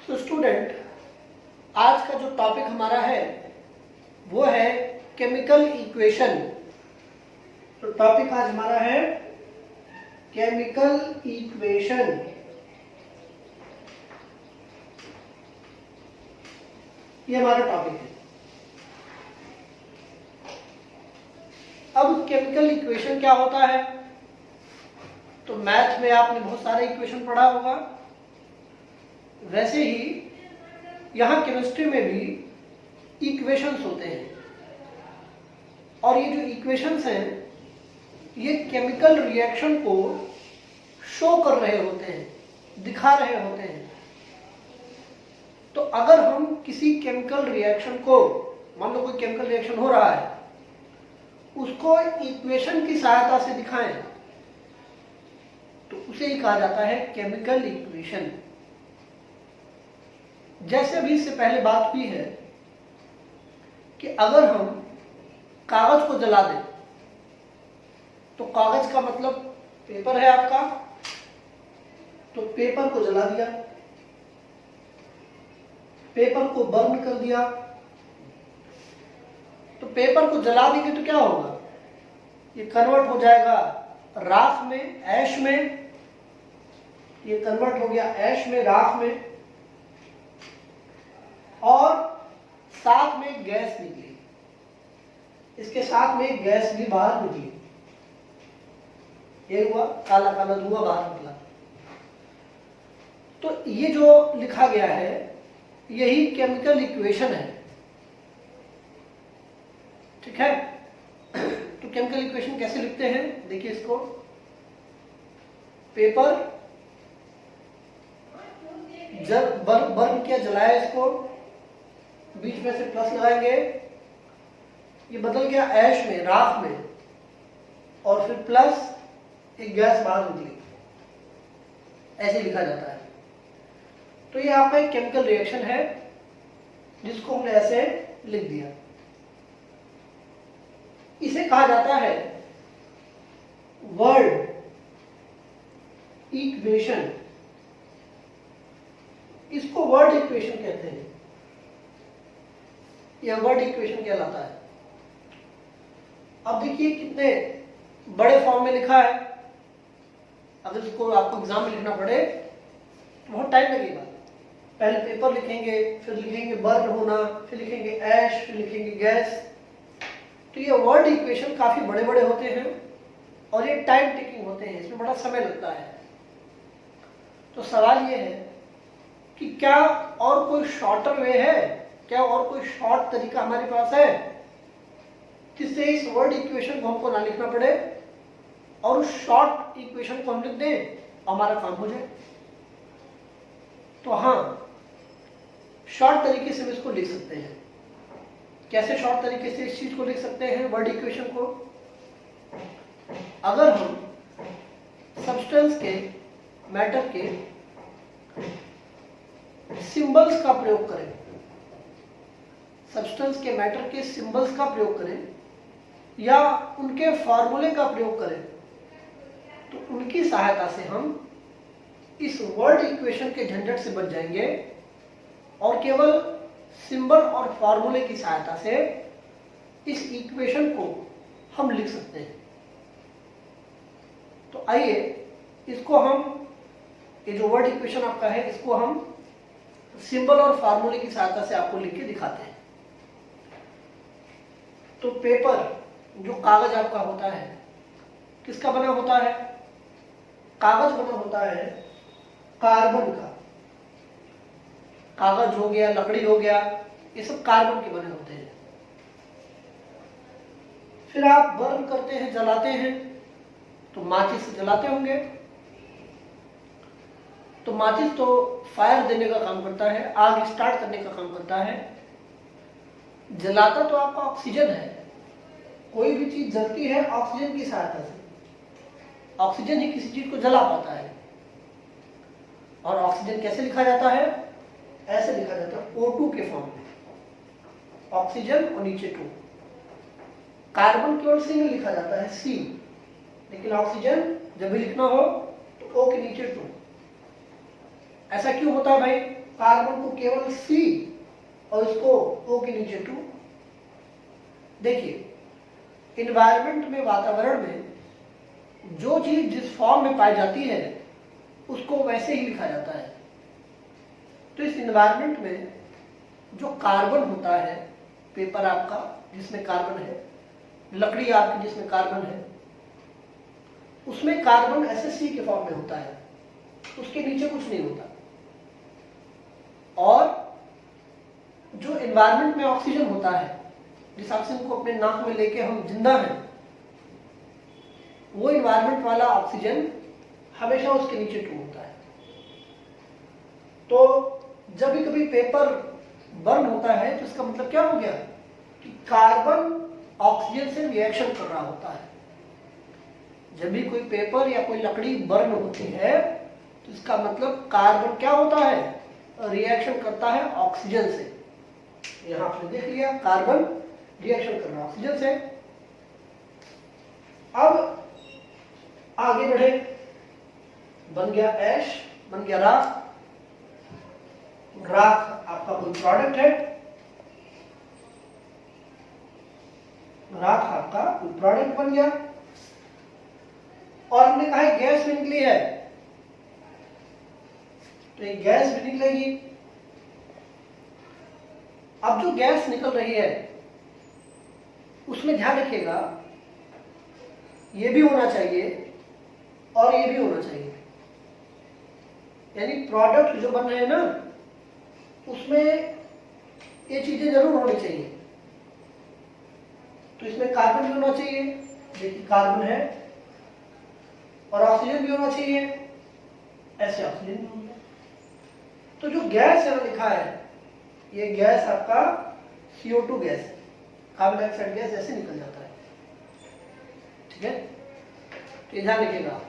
तो स्टूडेंट, आज का जो टॉपिक हमारा है वो है केमिकल इक्वेशन। तो टॉपिक आज हमारा है केमिकल इक्वेशन। ये हमारा टॉपिक है। अब केमिकल इक्वेशन क्या होता है? तो मैथ में आपने बहुत सारे इक्वेशन पढ़ा होगा, वैसे ही यहाँ केमिस्ट्री में भी इक्वेशंस होते हैं। और ये जो इक्वेशंस हैं ये केमिकल रिएक्शन को शो कर रहे होते हैं, दिखा रहे होते हैं। तो अगर हम किसी केमिकल रिएक्शन को, मान लो कोई केमिकल रिएक्शन हो रहा है, उसको इक्वेशन की सहायता से दिखाएं तो उसे ही कहा जाता है केमिकल इक्वेशन। जैसे अभी इससे पहले बात हुई है कि अगर हम कागज को जला दें, तो कागज का मतलब पेपर है आपका, तो पेपर को जला दिया, पेपर को बर्न कर दिया। तो पेपर को जला देंगे तो क्या होगा? ये कन्वर्ट हो जाएगा राख में, ऐश में। ये कन्वर्ट हो गया ऐश में, राख में, और साथ में गैस निकली। इसके साथ में गैस भी बाहर निकली। ये हुआ काला काला धुआं बाहर निकला। तो ये जो लिखा गया है यही केमिकल इक्वेशन है। ठीक है? तो केमिकल इक्वेशन कैसे लिखते हैं? देखिए इसको, पेपर जब बर्न किया, जलाया, इसको बीच में से प्लस लगाएंगे, ये बदल गया ऐश में, राख में, और फिर प्लस एक गैस बाहर निकली। ऐसे लिखा जाता है। तो ये आपका एक केमिकल रिएक्शन है जिसको हमने ऐसे लिख दिया। इसे कहा जाता है वर्ड इक्वेशन। इसको वर्ड इक्वेशन कहते हैं। यह वर्ड इक्वेशन कहलाता है। अब देखिए कितने बड़े फॉर्म में लिखा है। अगर इसको आपको एग्जाम में लिखना पड़े तो बहुत टाइम लगेगा। पहले पेपर लिखेंगे, फिर लिखेंगे बर्न होना, फिर लिखेंगे ऐश, फिर लिखेंगे गैस। तो ये वर्ड इक्वेशन काफी बड़े बड़े होते हैं और ये टाइम टेकिंग होते हैं, इसमें बड़ा समय लगता है। तो सवाल ये है कि क्या और कोई शॉर्टर वे है, क्या और कोई शॉर्ट तरीका हमारे पास है जिससे इस वर्ड इक्वेशन को हमको ना लिखना पड़े और उस शॉर्ट इक्वेशन को हम लिख दें, हमारा काम हो जाए? तो हाँ, शॉर्ट तरीके से हम इसको लिख सकते हैं। कैसे शॉर्ट तरीके से इस चीज को लिख सकते हैं, वर्ड इक्वेशन को? अगर हम सब्सटेंस के, मैटर के सिंबल्स का प्रयोग करें, सब्सटेंस के, मैटर के सिंबल्स का प्रयोग करें या उनके फॉर्मूले का प्रयोग करें, तो उनकी सहायता से हम इस वर्ड इक्वेशन के झंझट से बच जाएंगे और केवल सिंबल और फॉर्मूले की सहायता से इस इक्वेशन को हम लिख सकते हैं। तो आइए इसको हम, ये जो वर्ड इक्वेशन आपका है, इसको हम सिंबल और फॉर्मूले की सहायता से आपको लिख के दिखाते हैं। तो पेपर, जो कागज आपका होता है, किसका बना होता है? कागज बना होता है कार्बन का। कागज हो गया, लकड़ी हो गया, ये सब कार्बन के बने होते हैं। फिर आप बर्न करते हैं, जलाते हैं, तो माचिस से जलाते होंगे। तो माचिस तो फायर देने का काम करता है, आग स्टार्ट करने का काम करता है। जलाता तो आपका ऑक्सीजन है। कोई भी चीज जलती है ऑक्सीजन की सहायता से। ऑक्सीजन ही किसी चीज को जला पाता है। और ऑक्सीजन कैसे लिखा जाता है? ऐसे लिखा जाता है, O2 के फॉर्म में, ऑक्सीजन और नीचे 2। कार्बन केवल सिंगल लिखा जाता है, C, लेकिन ऑक्सीजन जब भी लिखना हो तो O के नीचे 2। ऐसा क्यों होता है भाई? कार्बन को केवल C और इसको O के नीचे 2। देखिए इन्वायरमेंट में, वातावरण में जो चीज जिस फॉर्म में पाई जाती है उसको वैसे ही लिखा जाता है। तो इस इन्वायरमेंट में जो कार्बन होता है, पेपर आपका जिसमें कार्बन है, लकड़ी आपकी जिसमें कार्बन है, उसमें कार्बन ऐसे C के फॉर्म में होता है, उसके नीचे कुछ नहीं होता। और जो एनवायरनमेंट में ऑक्सीजन होता है, जिस ऑक्सीजन को अपने नाक में लेके हम जिंदा हैं, वो एनवायरनमेंट वाला ऑक्सीजन हमेशा उसके नीचे 2 होता है। तो जब भी कभी पेपर बर्न होता है तो इसका मतलब क्या हो गया कि कार्बन ऑक्सीजन से रिएक्शन कर रहा होता है। जब भी कोई पेपर या कोई लकड़ी बर्न होती है तो इसका मतलब कार्बन क्या होता है, रिएक्शन करता है ऑक्सीजन से। यहां आपने देख लिया कार्बन रिएक्शन कर रहा है ऑक्सीजन से। अब आगे बढ़े, बन गया ऐश, बन गया राख। राख आपका कोई प्रोडक्ट है, राख आपका कोई प्रोडक्ट बन गया। और हमने कहा है गैस भी निकली है, तो एक गैस भी निकलेगी। अब जो गैस निकल रही है उसमें ध्यान रखिएगा, ये भी होना चाहिए और ये भी होना चाहिए। यानी प्रोडक्ट जो बन रहे हैं ना, उसमें ये चीजें जरूर होनी चाहिए। तो इसमें कार्बन भी होना चाहिए, देखिए कार्बन है, और ऑक्सीजन भी होना चाहिए, ऐसे ऑक्सीजन भी होगा। तो जो गैस यहां लिखा है, ये गैस आपका CO2 गैस है, कार्बन डाइऑक्साइड गैस ऐसे निकल जाता है। ठीक है, तो ध्यान रखिएगा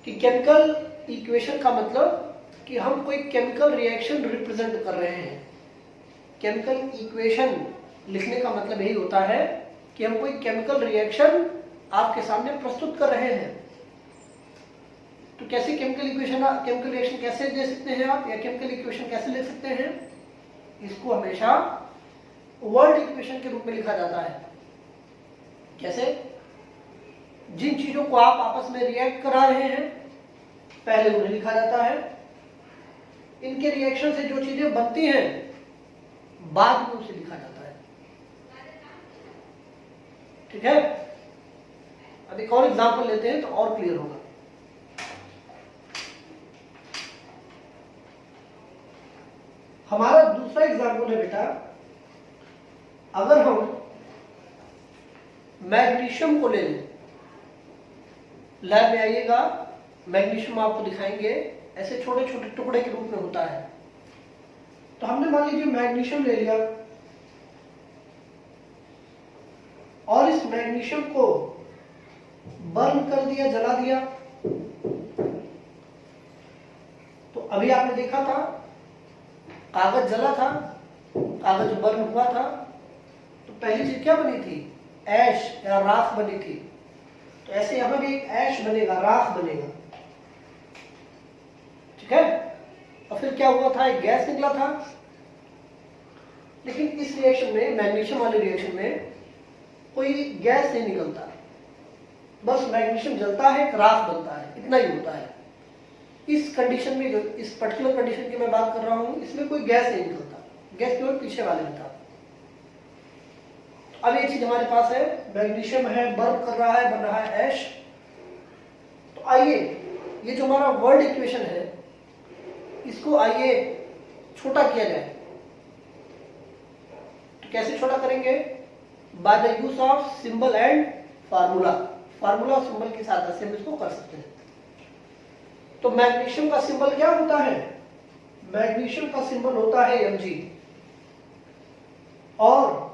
कि केमिकल इक्वेशन का मतलब कि हम कोई केमिकल रिएक्शन रिप्रेजेंट कर रहे हैं। केमिकल इक्वेशन लिखने का मतलब यही होता है कि हम कोई केमिकल रिएक्शन आपके सामने प्रस्तुत कर रहे हैं। तो कैसे केमिकल इक्वेशन, केमिकल रिएक्शन कैसे दे सकते हैं आप, या केमिकल इक्वेशन कैसे लिख सकते हैं? इसको हमेशा वर्ड इक्वेशन के रूप में लिखा जाता है। कैसे? जिन चीजों को आप आपस में रिएक्ट करा रहे हैं पहले उन्हें लिखा जाता है, इनके रिएक्शन से जो चीजें बनती हैं बाद में उसे लिखा जाता है। ठीक है, अब एक और एग्जांपल लेते हैं तो और क्लियर होगा। हमारा दूसरा एग्जांपल है बेटा, अगर हम मैग्नीशियम को ले लें, लैब में आइएगा, मैग्नीशियम आपको दिखाएंगे ऐसे छोटे छोटे टुकड़े के रूप में होता है। तो हमने मान लीजिए मैग्नीशियम ले लिया और इस मैग्नीशियम को बर्न कर दिया, जला दिया। तो अभी आपने देखा था कागज जला था, कागज बर्न हुआ था, तो पहली चीज क्या बनी थी? ऐश या राख बनी थी। तो ऐसे यहां भी एक ऐश बनेगा, राख बनेगा। ठीक है, और फिर क्या हुआ था? एक गैस निकला था। लेकिन इस रिएक्शन में, मैग्नीशियम वाले रिएक्शन में कोई गैस नहीं निकलता, बस मैग्नीशियम जलता है, एक राख बनता है, इतना ही होता है। इस कंडीशन में, जो इस पर्टिकुलर कंडीशन की मैं बात कर रहा हूं, इसमें कोई गैस नहीं निकलता, गैस केवल पीछे वाले में था। अब ये चीज हमारे पास है, मैग्नीशियम है, बर्न कर रहा है, बन रहा है ऐश। तो आइए ये जो हमारा वर्ड इक्वेशन है, इसको आइए छोटा किया जाए। तो कैसे छोटा करेंगे? By the use of symbol and formula. Formula और सिंबल के साथ हम इसको कर सकते हैं। तो मैग्नीशियम का सिंबल क्या होता है? मैग्नीशियम का सिंबल होता है Mg। और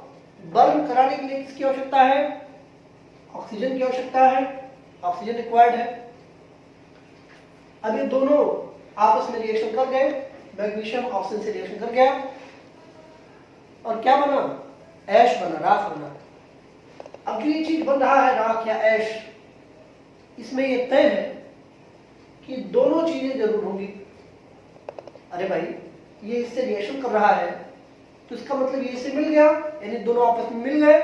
बर्न कराने के लिए किसकी आवश्यकता है? ऑक्सीजन की आवश्यकता है, ऑक्सीजन रिक्वायर्ड है। अब ये दोनों आपस में रिएक्शन कर गए, मैग्नीशियम ऑक्सीजन से रिएक्शन कर गया और क्या बना? ऐश बना, राख बना। अब जो ये चीज बन रहा है, राख या ऐश, इसमें ये तय है कि दोनों चीजें जरूर होंगी। अरे भाई ये इससे रिएक्शन कर रहा है तो इसका मतलब ये इससे मिल गया, यानी दोनों आपस में मिल गए,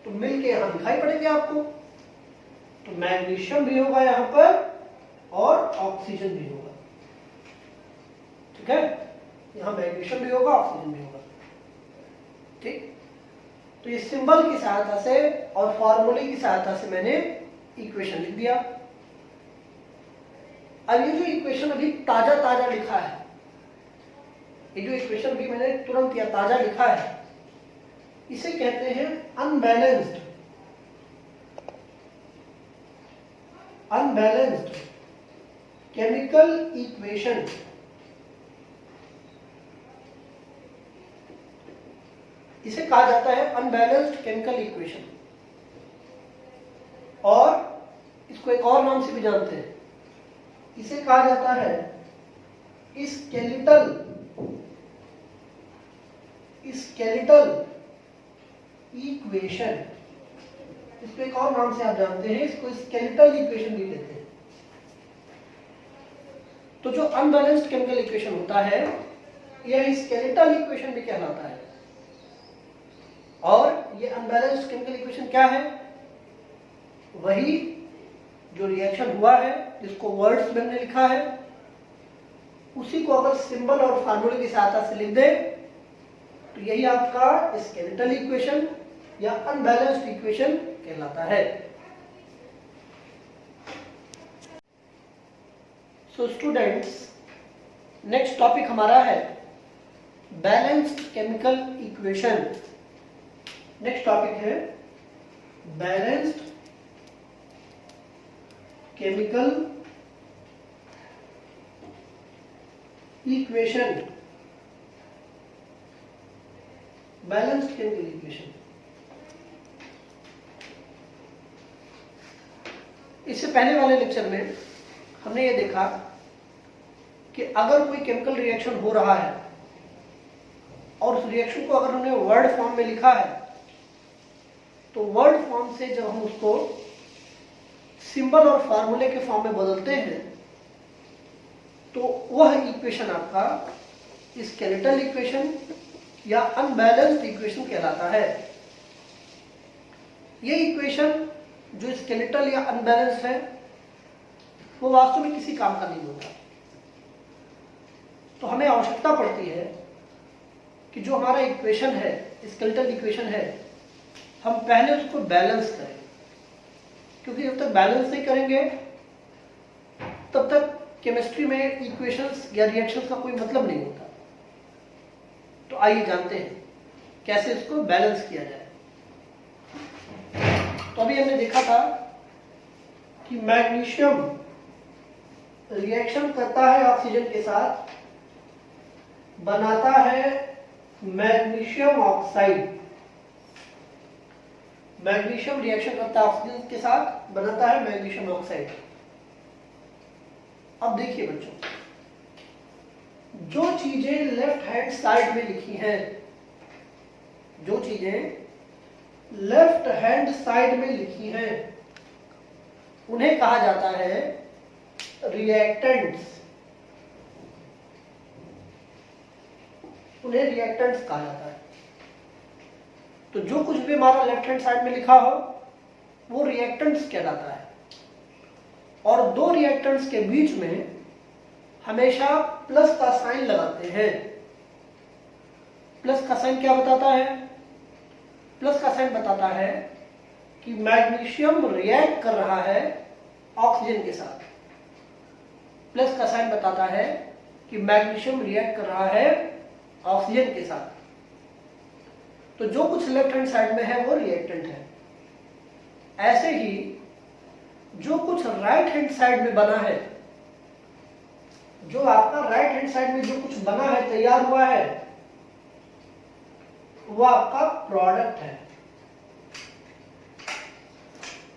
तो मिल के यहां दिखाई पड़ेंगे आपको। तो मैग्नीशियम भी होगा यहां पर और ऑक्सीजन भी होगा, ठीक है, यहां मैग्नीशियम भी होगा ऑक्सीजन भी होगा, ठीक। तो ये सिंबल की सहायता से और फॉर्मूले की सहायता से मैंने इक्वेशन लिख दिया। अब ये जो इक्वेशन अभी ताजा ताजा लिखा है, ये जो इक्वेशन भी मैंने तुरंत या ताजा लिखा है, इसे कहते हैं अनबैलेंस्ड केमिकल इक्वेशन। इसे कहा जाता है अनबैलेंस्ड केमिकल इक्वेशन, और इसको एक और नाम से भी जानते हैं, इसे कहा जाता है स्केलेटल इक्वेशन। इसको एक और नाम से आप जानते हैं, इसको स्केलेटल इक्वेशन भी कहते हैं। तो जो अनबैलेंस्ड केमिकल इक्वेशन होता है यह स्केलेटल इक्वेशन भी कहलाता है। और ये अनबैलेंस्ड केमिकल इक्वेशन क्या है? वही जो रिएक्शन हुआ है जिसको वर्ड्स में हमने लिखा है, उसी को अगर सिंबल और फार्मूले की सहायता से लिख दे तो यही आपका स्केलेटल इक्वेशन या अनबैलेंस्ड इक्वेशन कहलाता है। सो स्टूडेंट्स, नेक्स्ट टॉपिक हमारा है balanced chemical equation. Next topic है balanced chemical equation. Balanced chemical equation, इससे पहले वाले लेक्चर में हमने ये देखा कि अगर कोई केमिकल रिएक्शन हो रहा है और उस रिएक्शन को अगर हमने वर्ड फॉर्म में लिखा है, तो वर्ड फॉर्म से जब हम उसको सिंबल और फार्मूले के फॉर्म में बदलते हैं तो वह इक्वेशन आपका स्केलेटल इक्वेशन या अनबैलेंस्ड इक्वेशन कहलाता है। ये इक्वेशन जो स्केलेटल या अनबैलेंस्ड है वो वास्तव में किसी काम का नहीं होता। तो हमें आवश्यकता पड़ती है कि जो हमारा इक्वेशन है, स्केलेटल इक्वेशन है, हम पहले उसको बैलेंस करें, क्योंकि जब तक बैलेंस नहीं करेंगे तब तक केमिस्ट्री में इक्वेशंस या रिएक्शंस का कोई मतलब नहीं होता। तो आइए जानते हैं कैसे इसको बैलेंस किया जाए। तो अभी हमने देखा था कि मैग्नीशियम रिएक्शन करता है ऑक्सीजन के साथ, बनाता है मैग्नीशियम ऑक्साइड। मैग्नीशियम रिएक्शन करता है ऑक्सीजन के साथ, बनाता है मैग्नीशियम ऑक्साइड। अब देखिए बच्चों, जो चीजें लेफ्ट हैंड साइड में लिखी हैं, जो चीजें लेफ्ट हैंड साइड में लिखी हैं, उन्हें कहा जाता है रिएक्टेंट्स। उन्हें रिएक्टेंट्स कहा जाता है। तो जो कुछ भी हमारा लेफ्ट हैंड साइड में लिखा हो वो रिएक्टेंट्स कहलाता है। और दो रिएक्टेंट्स के बीच में हमेशा प्लस का साइन लगाते हैं। प्लस का साइन क्या बताता है? प्लस का साइन बताता है कि मैग्नीशियम रिएक्ट कर रहा है ऑक्सीजन के साथ। प्लस का साइन बताता है कि मैग्नीशियम रिएक्ट कर रहा है ऑक्सीजन के साथ। तो जो कुछ लेफ्ट हैंड साइड में है वो रिएक्टेंट है। ऐसे ही जो कुछ राइट हैंड साइड में बना है, जो आपका राइट हैंड साइड में जो कुछ बना है, तैयार हुआ है, वो आपका प्रोडक्ट है।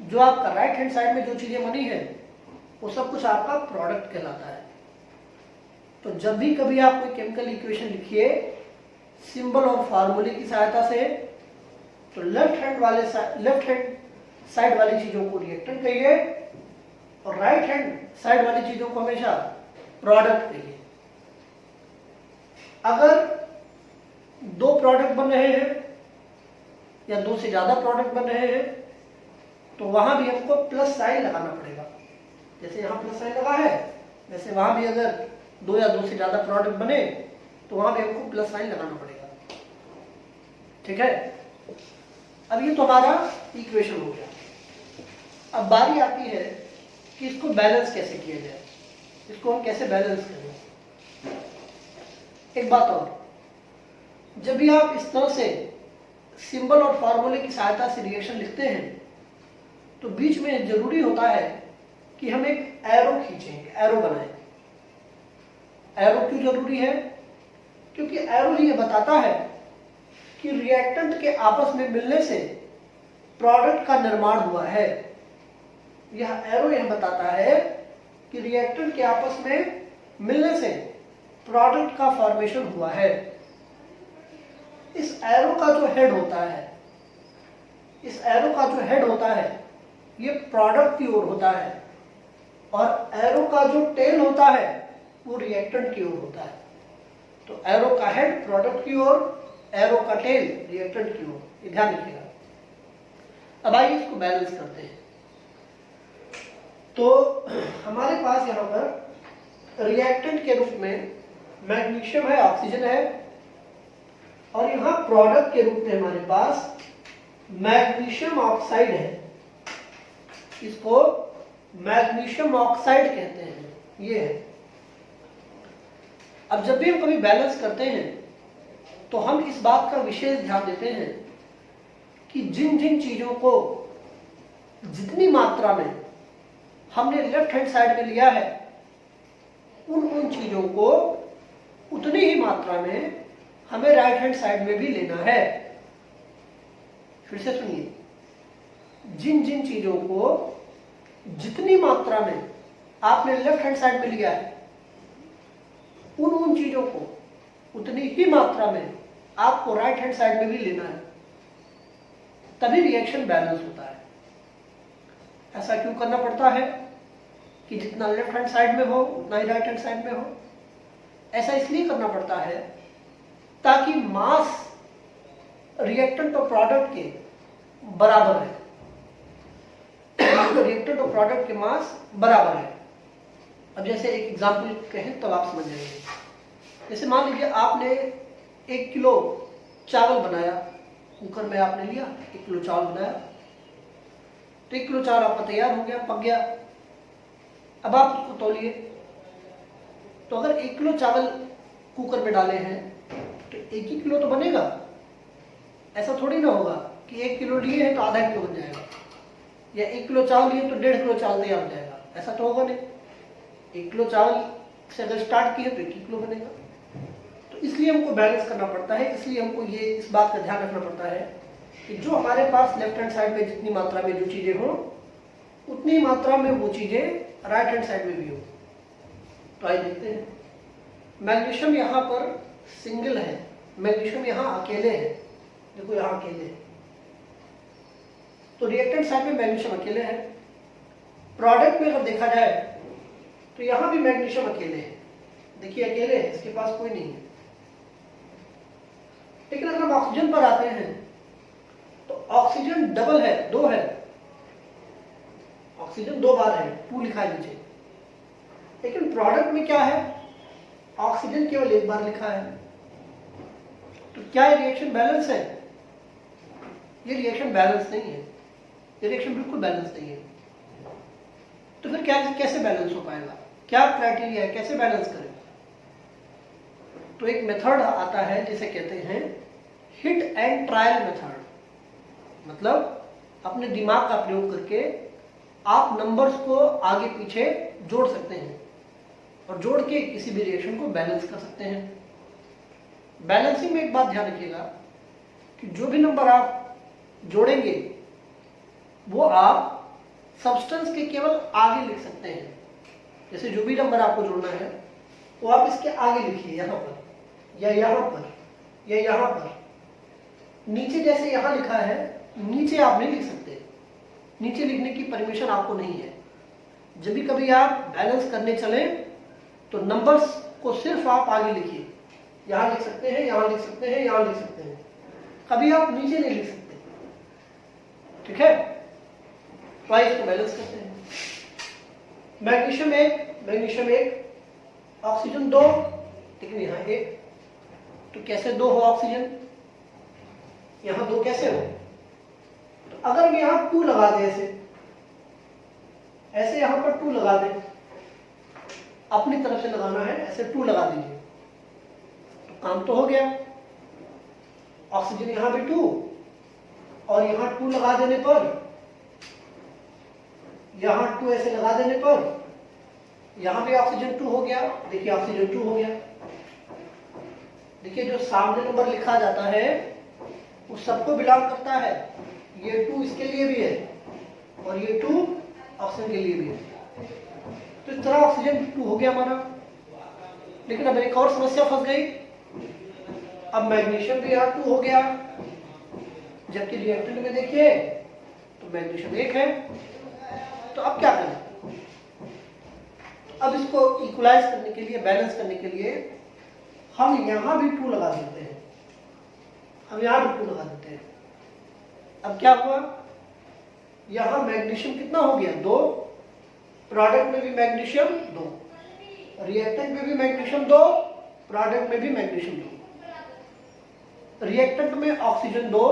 जो आपका राइट हैंड साइड में जो चीजें बनी है वो सब कुछ आपका प्रोडक्ट कहलाता है। तो जब भी कभी आप कोई केमिकल इक्वेशन लिखिए सिंबल और फार्मूले की सहायता से, तो लेफ्ट हैंड साइड वाली चीजों को रिएक्टेंट कहिए और राइट हैंड साइड वाली चीजों को हमेशा प्रोडक्ट कहिए। अगर दो प्रोडक्ट बन रहे हैं या दो से ज्यादा प्रोडक्ट बन रहे हैं तो वहां भी हमको प्लस साइन लगाना पड़ेगा। जैसे यहाँ प्लस साइन लगा है वैसे वहां भी अगर दो या दो से ज्यादा प्रोडक्ट बने तो वहां भी हमको प्लस साइन लगाना पड़ेगा। ठीक है, अब ये तो हमारा इक्वेशन हो गया। अब बारी आती है कि इसको बैलेंस कैसे किया जाए, इसको हम कैसे बैलेंस करें। एक बात और, जब भी आप इस तरह से सिंबल और फॉर्मूले की सहायता से रिएक्शन लिखते हैं तो बीच में जरूरी होता है कि हम एक एरो खींचें, एरो बनाएं। एरो क्यों जरूरी है? क्योंकि एरो ये बताता है कि रिएक्टेंट के आपस में मिलने से प्रोडक्ट का निर्माण हुआ है। यह एरो यह बताता है कि रिएक्टेंट के आपस में मिलने से प्रोडक्ट का फॉर्मेशन हुआ है। इस एरो का जो हेड होता है, इस एरो का जो हेड होता है ये प्रोडक्ट की ओर होता है और एरो का जो टेल होता है वो रिएक्टेंट की ओर होता है। तो एरो का हेड प्रोडक्ट की ओर, एरो का टेल रिएक्टेंट की ओर, ये ध्यान रखिएगा। अब आइए इसको बैलेंस करते हैं। तो हमारे पास यहाँ पर रिएक्टेंट के रूप में मैग्नीशियम है, ऑक्सीजन है और यहाँ प्रोडक्ट के रूप में हमारे पास मैग्नीशियम ऑक्साइड है। इसको मैग्नीशियम ऑक्साइड कहते हैं, ये है। अब जब भी हम कभी बैलेंस करते हैं तो हम इस बात का विशेष ध्यान देते हैं कि जिन जिन चीजों को जितनी मात्रा में हमने लेफ्ट हैंड साइड में लिया है उन चीजों को उतनी ही मात्रा में हमें राइट हैंड साइड में भी लेना है। फिर से सुनिए, जिन जिन चीजों को जितनी मात्रा में आपने लेफ्ट हैंड साइड में लिया है उन चीजों को उतनी ही मात्रा में आपको राइट हैंड साइड में भी लेना है, तभी रिएक्शन बैलेंस होता है। ऐसा क्यों करना पड़ता है कि जितना लेफ्ट हैंड साइड में हो उतना ही राइट हैंड साइड में हो? ऐसा इसलिए करना पड़ता है ताकि मास रिएक्टेंट और प्रोडक्ट के बराबर है। रिएक्टेंट और प्रोडक्ट के मास बराबर है। अब जैसे एक एग्जांपल कहें तब आप समझ जाएंगे। जैसे मान लीजिए आपने 1 किलो चावल बनाया, कुकर में आपने लिया 1 किलो चावल बनाया, तो 1 किलो चावल आपका तैयार हो गया, पक गया। अब आप उसको तौलिए, तो अगर 1 किलो चावल कुकर में डाले हैं तो 1 ही किलो तो बनेगा। ऐसा थोड़ी ना होगा कि 1 किलो लिए हैं तो आधा किलो बन जाएगा, या 1 किलो चावल लिए तो 1.5 किलो चावल तैयार हो जाएगा। ऐसा तो होगा नहीं। 1 किलो चावल से अगर स्टार्ट किए तो 1 किलो बनेगा। तो इसलिए हमको बैलेंस करना पड़ता है। इसलिए हमको ये इस बात का ध्यान रखना पड़ता है कि जो हमारे पास लेफ्ट हैंड साइड में जितनी मात्रा में जो चीजें हों उतनी मात्रा में वो चीजें राइट हैंड साइड में भी हो। तो आइए देखते हैं। मैग्नीशियम यहाँ पर सिंगल है, मैग्नीशियम यहाँ अकेले है। देखो यहाँ अकेले है, तो रिएक्टेंट साइड में मैग्नीशियम अकेले है। प्रोडक्ट में अगर देखा जाए तो यहाँ भी मैग्नीशियम अकेले है। देखिए अकेले है, इसके पास कोई नहीं है। लेकिन अगर हम ऑक्सीजन पर आते हैं तो ऑक्सीजन डबल है, 2 है। ऑक्सीजन 2 बार है, 2 लिखा है नीचे। लेकिन प्रोडक्ट में क्या है? ऑक्सीजन केवल 1 बार लिखा है। तो क्या ये रिएक्शन बैलेंस है? ये रिएक्शन बैलेंस नहीं है। ये रिएक्शन बिल्कुल बैलेंस नहीं है। तो फिर क्या कैसे बैलेंस हो पाएगा? क्या क्राइटेरिया है, कैसे बैलेंस करें? तो एक मेथड आता है जिसे कहते हैं हिट एंड ट्रायल मेथड। मतलब अपने दिमाग का प्रयोग करके आप नंबर्स को आगे पीछे जोड़ सकते हैं और जोड़ के किसी भी रिएक्शन को बैलेंस कर सकते हैं। बैलेंसिंग में एक बात ध्यान रखिएगा कि जो भी नंबर आप जोड़ेंगे वो आप सब्सटेंस के केवल आगे लिख सकते हैं। जैसे जो भी नंबर आपको जोड़ना है वो आप इसके आगे लिखिए, यहाँ पर या यहाँ पर या यहाँ पर। नीचे जैसे यहाँ लिखा है, नीचे आप नहीं लिख सकते। नीचे लिखने की परमिशन आपको नहीं है। जब भी कभी आप बैलेंस करने चलें तो नंबर्स को सिर्फ आप आगे लिखिए, यहां लिख सकते हैं, यहां लिख सकते हैं, यहां लिख सकते हैं, कभी आप नीचे नहीं लिख सकते। ठीक है, ट्वाइस को बैलेंस करते हैं। मैग्नीशियम 1, ऑक्सीजन 2, लेकिन यहाँ 1, तो कैसे 2 हो ऑक्सीजन, यहाँ 2 कैसे हो? तो अगर हम यहाँ 2 लगा दें, ऐसे यहाँ पर 2 लगा दें, अपनी तरफ से लगाना है, ऐसे 2 लगा दीजिए, तो काम तो हो गया। ऑक्सीजन यहाँ भी 2, और यहाँ 2 लगा देने पर, यहाँ 2 ऐसे लगा देने पर, यहाँ भी ऑक्सीजन 2 हो गया। देखिए ऑक्सीजन 2 हो गया। देखिए जो सामने नंबर लिखा जाता है वो सबको बिलोंग करता है। ये 2 इसके लिए भी है और ये 2 ऑक्सीजन के लिए भी है। तो इस तरह ऑक्सीजन 2 हो गया हमारा। लेकिन अब एक और समस्या फंस गई। अब मैग्नीशियम भी यहाँ 2 हो गया, जबकि रिएक्टेंट में देखिए तो मैग्नीशियम 1 है। तो अब क्या करें? अब इसको इक्वलाइज करने के लिए, बैलेंस करने के लिए हम यहां भी 2 लगा देते हैं, हम यहां भी 2 लगा देते हैं। अब क्या हुआ? यहां मैग्नीशियम कितना हो गया? 2, प्रोडक्ट में भी मैग्नीशियम 2, रिएक्टेंट में भी मैग्नीशियम 2, प्रोडक्ट में भी मैग्नीशियम 2। रिएक्टेंट में ऑक्सीजन 2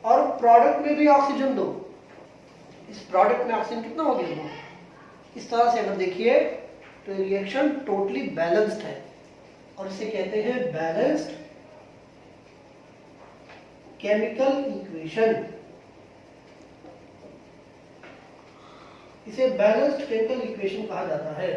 और प्रोडक्ट में भी ऑक्सीजन 2। इस प्रोडक्ट में ऑक्सीजन कितना हो गया? 2। इस तरह से अगर देखिए तो रिएक्शन टोटली बैलेंस्ड है और इसे कहते हैं बैलेंस्ड केमिकल इक्वेशन। इसे बैलेंस्ड केमिकल इक्वेशन कहा जाता है।